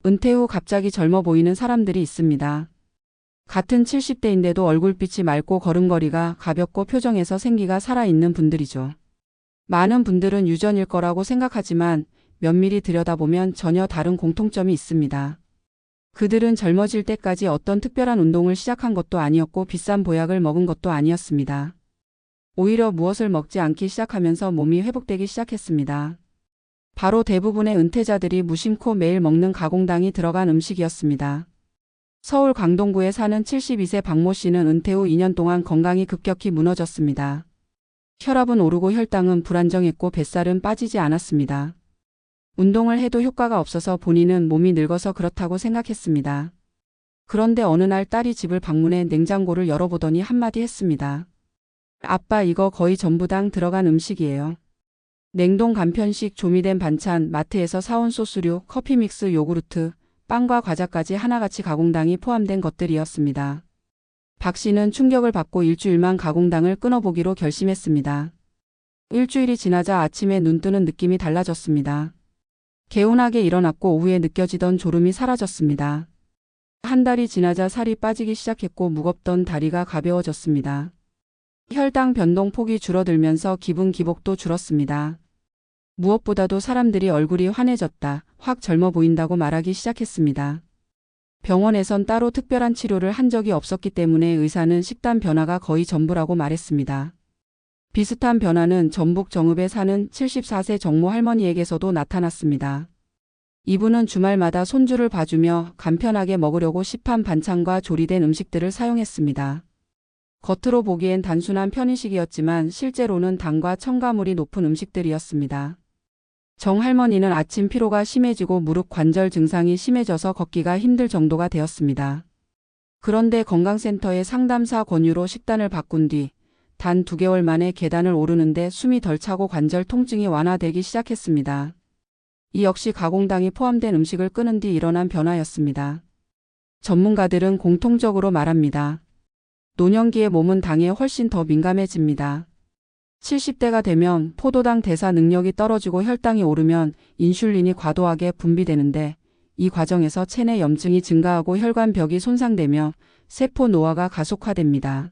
은퇴 후 갑자기 젊어 보이는 사람들이 있습니다. 같은 70대인데도 얼굴빛이 맑고 걸음걸이가 가볍고 표정에서 생기가 살아있는 분들이죠. 많은 분들은 유전일 거라고 생각하지만 면밀히 들여다보면 전혀 다른 공통점이 있습니다. 그들은 젊어질 때까지 어떤 특별한 운동을 시작한 것도 아니었고 비싼 보약을 먹은 것도 아니었습니다. 오히려 무엇을 먹지 않기 시작하면서 몸이 회복되기 시작했습니다. 바로 대부분의 은퇴자들이 무심코 매일 먹는 가공당이 들어간 음식이었습니다. 서울 강동구에 사는 72세 박모 씨는 은퇴 후 2년 동안 건강이 급격히 무너졌습니다. 혈압은 오르고 혈당은 불안정했고 뱃살은 빠지지 않았습니다. 운동을 해도 효과가 없어서 본인은 몸이 늙어서 그렇다고 생각했습니다. 그런데 어느 날 딸이 집을 방문해 냉장고를 열어보더니 한마디 했습니다. 아빠, 이거 거의 전부 당 들어간 음식이에요. 냉동 간편식, 조미된 반찬, 마트에서 사온 소스류, 커피 믹스, 요구르트, 빵과 과자까지 하나같이 가공당이 포함된 것들이었습니다. 박 씨는 충격을 받고 일주일만 가공당을 끊어보기로 결심했습니다. 일주일이 지나자 아침에 눈 뜨는 느낌이 달라졌습니다. 개운하게 일어났고 오후에 느껴지던 졸음이 사라졌습니다. 한 달이 지나자 살이 빠지기 시작했고 무겁던 다리가 가벼워졌습니다. 혈당 변동 폭이 줄어들면서 기분 기복도 줄었습니다. 무엇보다도 사람들이 얼굴이 환해졌다, 확 젊어 보인다고 말하기 시작했습니다. 병원에선 따로 특별한 치료를 한 적이 없었기 때문에 의사는 식단 변화가 거의 전부라고 말했습니다. 비슷한 변화는 전북 정읍에 사는 74세 정모 할머니에게서도 나타났습니다. 이분은 주말마다 손주를 봐주며 간편하게 먹으려고 시판 반찬과 조리된 음식들을 사용했습니다. 겉으로 보기엔 단순한 편의식이었지만 실제로는 당과 첨가물이 높은 음식들이었습니다. 정 할머니는 아침 피로가 심해지고 무릎 관절 증상이 심해져서 걷기가 힘들 정도가 되었습니다. 그런데 건강센터의 상담사 권유로 식단을 바꾼 뒤 단 2개월 만에 계단을 오르는데 숨이 덜 차고 관절 통증이 완화되기 시작했습니다. 이 역시 가공당이 포함된 음식을 끊은 뒤 일어난 변화였습니다. 전문가들은 공통적으로 말합니다. 노년기의 몸은 당에 훨씬 더 민감해집니다. 70대가 되면 포도당 대사 능력이 떨어지고 혈당이 오르면 인슐린이 과도하게 분비되는데 이 과정에서 체내 염증이 증가하고 혈관벽이 손상되며 세포 노화가 가속화됩니다.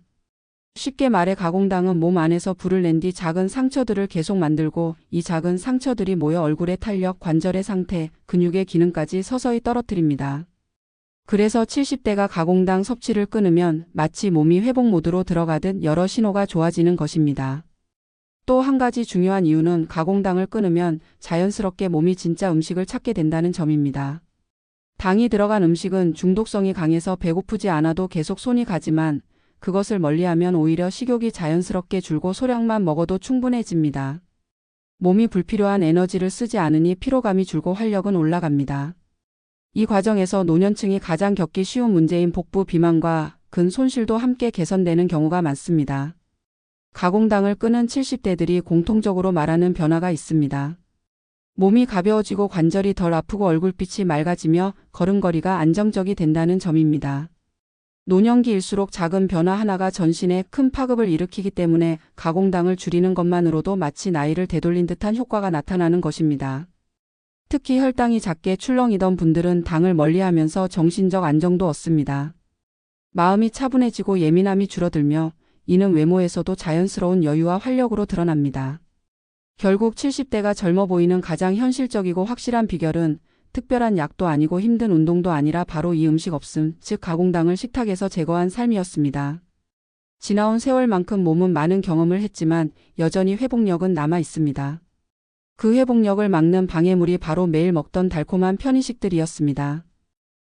쉽게 말해 가공당은 몸 안에서 불을 낸 뒤 작은 상처들을 계속 만들고 이 작은 상처들이 모여 얼굴의 탄력, 관절의 상태, 근육의 기능까지 서서히 떨어뜨립니다. 그래서 70대가 가공당 섭취를 끊으면 마치 몸이 회복 모드로 들어가듯 여러 신호가 좋아지는 것입니다. 또 한 가지 중요한 이유는 가공당을 끊으면 자연스럽게 몸이 진짜 음식을 찾게 된다는 점입니다. 당이 들어간 음식은 중독성이 강해서 배고프지 않아도 계속 손이 가지만 그것을 멀리하면 오히려 식욕이 자연스럽게 줄고 소량만 먹어도 충분해집니다. 몸이 불필요한 에너지를 쓰지 않으니 피로감이 줄고 활력은 올라갑니다. 이 과정에서 노년층이 가장 겪기 쉬운 문제인 복부 비만과 근 손실도 함께 개선되는 경우가 많습니다. 가공당을 끊은 70대들이 공통적으로 말하는 변화가 있습니다. 몸이 가벼워지고 관절이 덜 아프고 얼굴빛이 맑아지며 걸음걸이가 안정적이 된다는 점입니다. 노년기일수록 작은 변화 하나가 전신에 큰 파급을 일으키기 때문에 가공당을 줄이는 것만으로도 마치 나이를 되돌린 듯한 효과가 나타나는 것입니다. 특히 혈당이 작게 출렁이던 분들은 당을 멀리하면서 정신적 안정도 얻습니다. 마음이 차분해지고 예민함이 줄어들며 이는 외모에서도 자연스러운 여유와 활력으로 드러납니다. 결국 70대가 젊어 보이는 가장 현실적이고 확실한 비결은 특별한 약도 아니고 힘든 운동도 아니라 바로 이 음식 없음, 즉 가공당을 식탁에서 제거한 삶이었습니다. 지나온 세월만큼 몸은 많은 경험을 했지만 여전히 회복력은 남아 있습니다. 그 회복력을 막는 방해물이 바로 매일 먹던 달콤한 편의식들이었습니다.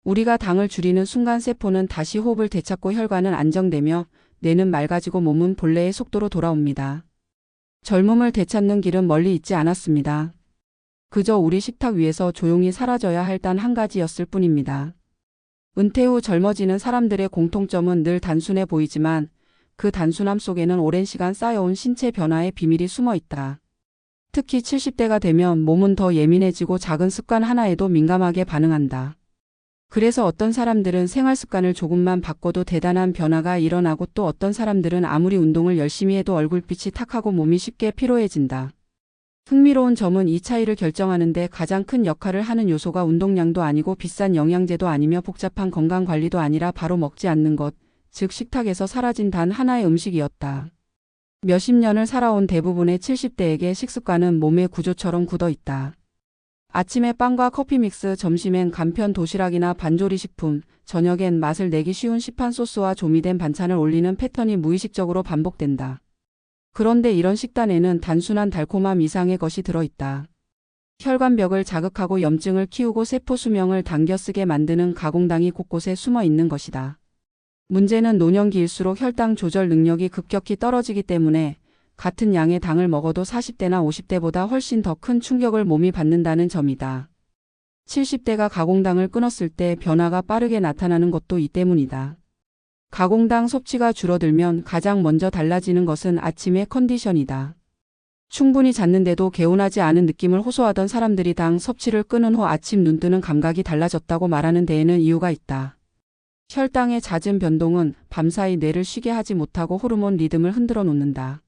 우리가 당을 줄이는 순간 세포는 다시 호흡을 되찾고 혈관은 안정되며 뇌는 맑아지고 몸은 본래의 속도로 돌아옵니다. 젊음을 되찾는 길은 멀리 있지 않았습니다. 그저 우리 식탁 위에서 조용히 사라져야 할 단 한 가지였을 뿐입니다. 은퇴 후 젊어지는 사람들의 공통점은 늘 단순해 보이지만 그 단순함 속에는 오랜 시간 쌓여온 신체 변화의 비밀이 숨어 있다. 특히 70대가 되면 몸은 더 예민해지고 작은 습관 하나에도 민감하게 반응한다. 그래서 어떤 사람들은 생활 습관을 조금만 바꿔도 대단한 변화가 일어나고 또 어떤 사람들은 아무리 운동을 열심히 해도 얼굴빛이 탁하고 몸이 쉽게 피로해진다. 흥미로운 점은 이 차이를 결정하는데 가장 큰 역할을 하는 요소가 운동량도 아니고 비싼 영양제도 아니며 복잡한 건강관리도 아니라 바로 먹지 않는 것, 즉 식탁에서 사라진 단 하나의 음식이었다. 몇십 년을 살아온 대부분의 70대에게 식습관은 몸의 구조처럼 굳어 있다. 아침에 빵과 커피 믹스, 점심엔 간편 도시락이나 반조리 식품, 저녁엔 맛을 내기 쉬운 시판 소스와 조미된 반찬을 올리는 패턴이 무의식적으로 반복된다. 그런데 이런 식단에는 단순한 달콤함 이상의 것이 들어있다. 혈관벽을 자극하고 염증을 키우고 세포 수명을 당겨쓰게 만드는 가공당이 곳곳에 숨어 있는 것이다. 문제는 노년기일수록 혈당 조절 능력이 급격히 떨어지기 때문에 같은 양의 당을 먹어도 40대나 50대보다 훨씬 더 큰 충격을 몸이 받는다는 점이다. 70대가 가공당을 끊었을 때 변화가 빠르게 나타나는 것도 이 때문이다. 가공당 섭취가 줄어들면 가장 먼저 달라지는 것은 아침의 컨디션이다. 충분히 잤는데도 개운하지 않은 느낌을 호소하던 사람들이 당 섭취를 끊은 후 아침 눈뜨는 감각이 달라졌다고 말하는 데에는 이유가 있다. 혈당의 잦은 변동은 밤사이 뇌를 쉬게 하지 못하고 호르몬 리듬을 흔들어 놓는다.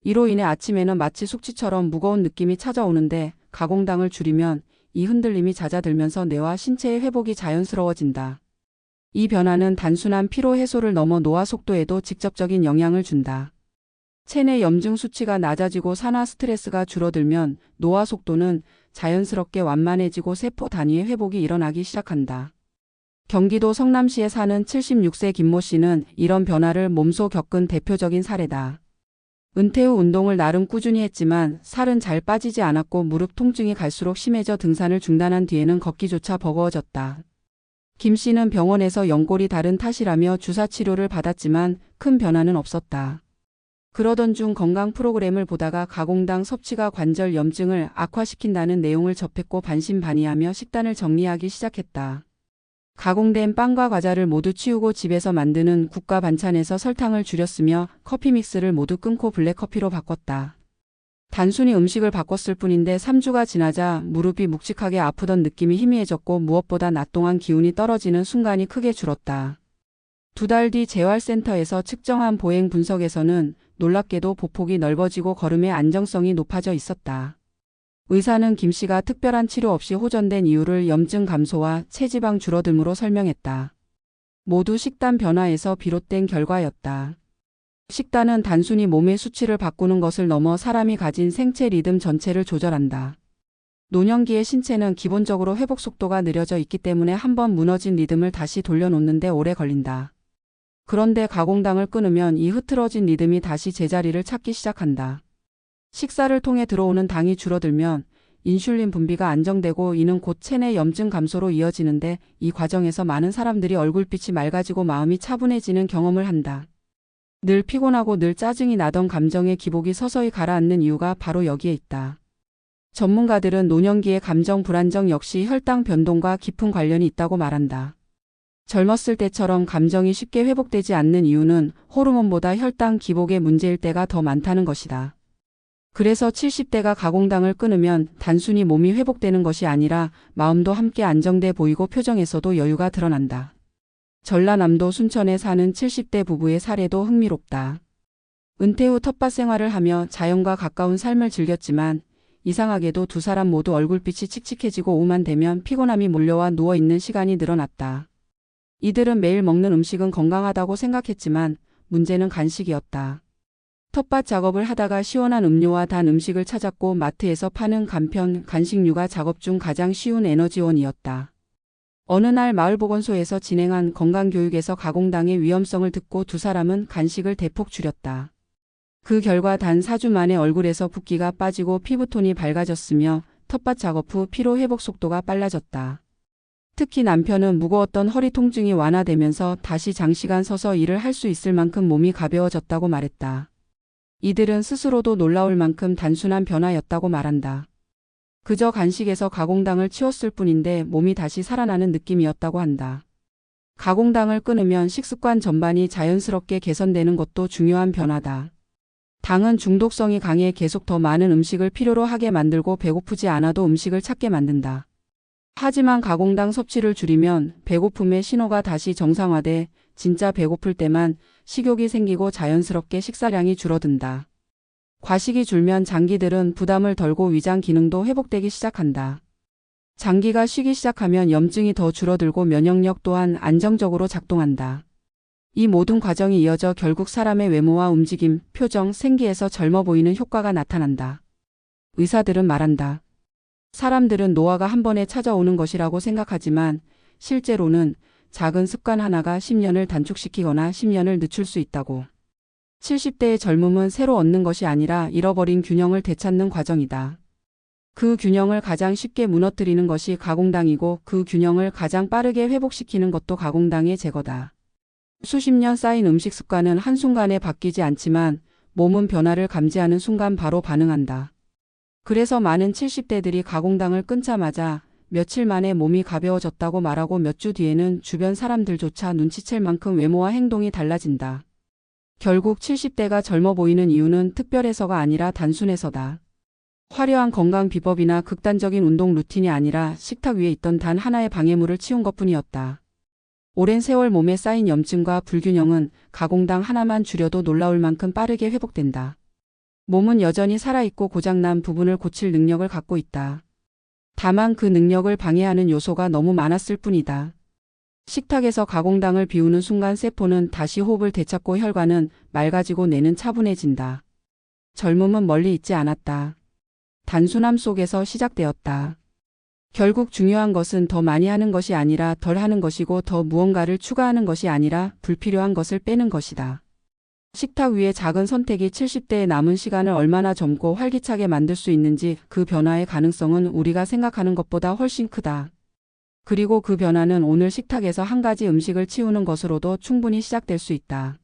이로 인해 아침에는 마치 숙취처럼 무거운 느낌이 찾아오는데 가공당을 줄이면 이 흔들림이 잦아들면서 뇌와 신체의 회복이 자연스러워진다. 이 변화는 단순한 피로 해소를 넘어 노화 속도에도 직접적인 영향을 준다. 체내 염증 수치가 낮아지고 산화 스트레스가 줄어들면 노화 속도는 자연스럽게 완만해지고 세포 단위의 회복이 일어나기 시작한다. 경기도 성남시에 사는 76세 김모 씨는 이런 변화를 몸소 겪은 대표적인 사례다. 은퇴 후 운동을 나름 꾸준히 했지만 살은 잘 빠지지 않았고 무릎 통증이 갈수록 심해져 등산을 중단한 뒤에는 걷기조차 버거워졌다. 김 씨는 병원에서 연골이 다른 탓이라며 주사 치료를 받았지만 큰 변화는 없었다. 그러던 중 건강 프로그램을 보다가 가공당 섭취가 관절 염증을 악화시킨다는 내용을 접했고 반신반의하며 식단을 정리하기 시작했다. 가공된 빵과 과자를 모두 치우고 집에서 만드는 국과 반찬에서 설탕을 줄였으며 커피 믹스를 모두 끊고 블랙커피로 바꿨다. 단순히 음식을 바꿨을 뿐인데 3주가 지나자 무릎이 묵직하게 아프던 느낌이 희미해졌고 무엇보다 낮 동안 기운이 떨어지는 순간이 크게 줄었다. 2달 뒤 재활센터에서 측정한 보행 분석에서는 놀랍게도 보폭이 넓어지고 걸음의 안정성이 높아져 있었다. 의사는 김 씨가 특별한 치료 없이 호전된 이유를 염증 감소와 체지방 줄어듦으로 설명했다. 모두 식단 변화에서 비롯된 결과였다. 식단은 단순히 몸의 수치를 바꾸는 것을 넘어 사람이 가진 생체 리듬 전체를 조절한다. 노년기의 신체는 기본적으로 회복 속도가 느려져 있기 때문에 한번 무너진 리듬을 다시 돌려놓는데 오래 걸린다. 그런데 가공당을 끊으면 이 흐트러진 리듬이 다시 제자리를 찾기 시작한다. 식사를 통해 들어오는 당이 줄어들면 인슐린 분비가 안정되고 이는 곧 체내 염증 감소로 이어지는데 이 과정에서 많은 사람들이 얼굴빛이 맑아지고 마음이 차분해지는 경험을 한다. 늘 피곤하고 늘 짜증이 나던 감정의 기복이 서서히 가라앉는 이유가 바로 여기에 있다. 전문가들은 노년기의 감정 불안정 역시 혈당 변동과 깊은 관련이 있다고 말한다. 젊었을 때처럼 감정이 쉽게 회복되지 않는 이유는 호르몬보다 혈당 기복의 문제일 때가 더 많다는 것이다. 그래서 70대가 가공당을 끊으면 단순히 몸이 회복되는 것이 아니라 마음도 함께 안정돼 보이고 표정에서도 여유가 드러난다. 전라남도 순천에 사는 70대 부부의 사례도 흥미롭다. 은퇴 후 텃밭 생활을 하며 자연과 가까운 삶을 즐겼지만 이상하게도 두 사람 모두 얼굴빛이 칙칙해지고 오후만 되면 피곤함이 몰려와 누워있는 시간이 늘어났다. 이들은 매일 먹는 음식은 건강하다고 생각했지만 문제는 간식이었다. 텃밭 작업을 하다가 시원한 음료와 단 음식을 찾았고 마트에서 파는 간편 간식류가 작업 중 가장 쉬운 에너지원이었다. 어느 날 마을보건소에서 진행한 건강교육에서 가공당의 위험성을 듣고 두 사람은 간식을 대폭 줄였다. 그 결과 단 4주 만에 얼굴에서 붓기가 빠지고 피부톤이 밝아졌으며 텃밭 작업 후 피로 회복 속도가 빨라졌다. 특히 남편은 무거웠던 허리 통증이 완화되면서 다시 장시간 서서 일을 할 수 있을 만큼 몸이 가벼워졌다고 말했다. 이들은 스스로도 놀라울 만큼 단순한 변화였다고 말한다. 그저 간식에서 가공당을 치웠을 뿐인데 몸이 다시 살아나는 느낌이었다고 한다. 가공당을 끊으면 식습관 전반이 자연스럽게 개선되는 것도 중요한 변화다. 당은 중독성이 강해 계속 더 많은 음식을 필요로 하게 만들고 배고프지 않아도 음식을 찾게 만든다. 하지만 가공당 섭취를 줄이면 배고픔의 신호가 다시 정상화돼 진짜 배고플 때만 식욕이 생기고 자연스럽게 식사량이 줄어든다. 과식이 줄면 장기들은 부담을 덜고 위장 기능도 회복되기 시작한다. 장기가 쉬기 시작하면 염증이 더 줄어들고 면역력 또한 안정적으로 작동한다. 이 모든 과정이 이어져 결국 사람의 외모와 움직임, 표정, 생기에서 젊어 보이는 효과가 나타난다. 의사들은 말한다. 사람들은 노화가 한 번에 찾아오는 것이라고 생각하지만 실제로는 작은 습관 하나가 10년을 단축시키거나 10년을 늦출 수 있다고. 70대의 젊음은 새로 얻는 것이 아니라 잃어버린 균형을 되찾는 과정이다. 그 균형을 가장 쉽게 무너뜨리는 것이 가공당이고 그 균형을 가장 빠르게 회복시키는 것도 가공당의 제거다. 수십 년 쌓인 음식 습관은 한순간에 바뀌지 않지만 몸은 변화를 감지하는 순간 바로 반응한다. 그래서 많은 70대들이 가공당을 끊자마자 며칠 만에 몸이 가벼워졌다고 말하고 몇 주 뒤에는 주변 사람들조차 눈치챌 만큼 외모와 행동이 달라진다. 결국 70대가 젊어 보이는 이유는 특별해서가 아니라 단순해서다. 화려한 건강 비법이나 극단적인 운동 루틴이 아니라 식탁 위에 있던 단 하나의 방해물을 치운 것뿐이었다. 오랜 세월 몸에 쌓인 염증과 불균형은 가공당 하나만 줄여도 놀라울 만큼 빠르게 회복된다. 몸은 여전히 살아있고 고장난 부분을 고칠 능력을 갖고 있다. 다만 그 능력을 방해하는 요소가 너무 많았을 뿐이다. 식탁에서 가공당을 비우는 순간 세포는 다시 호흡을 되찾고 혈관은 맑아지고 뇌는 차분해진다. 젊음은 멀리 있지 않았다. 단순함 속에서 시작되었다. 결국 중요한 것은 더 많이 하는 것이 아니라 덜 하는 것이고 더 무언가를 추가하는 것이 아니라 불필요한 것을 빼는 것이다. 식탁 위의 작은 선택이 70대의 남은 시간을 얼마나 젊고 활기차게 만들 수 있는지 그 변화의 가능성은 우리가 생각하는 것보다 훨씬 크다. 그리고 그 변화는 오늘 식탁에서 한 가지 음식을 치우는 것으로도 충분히 시작될 수 있다.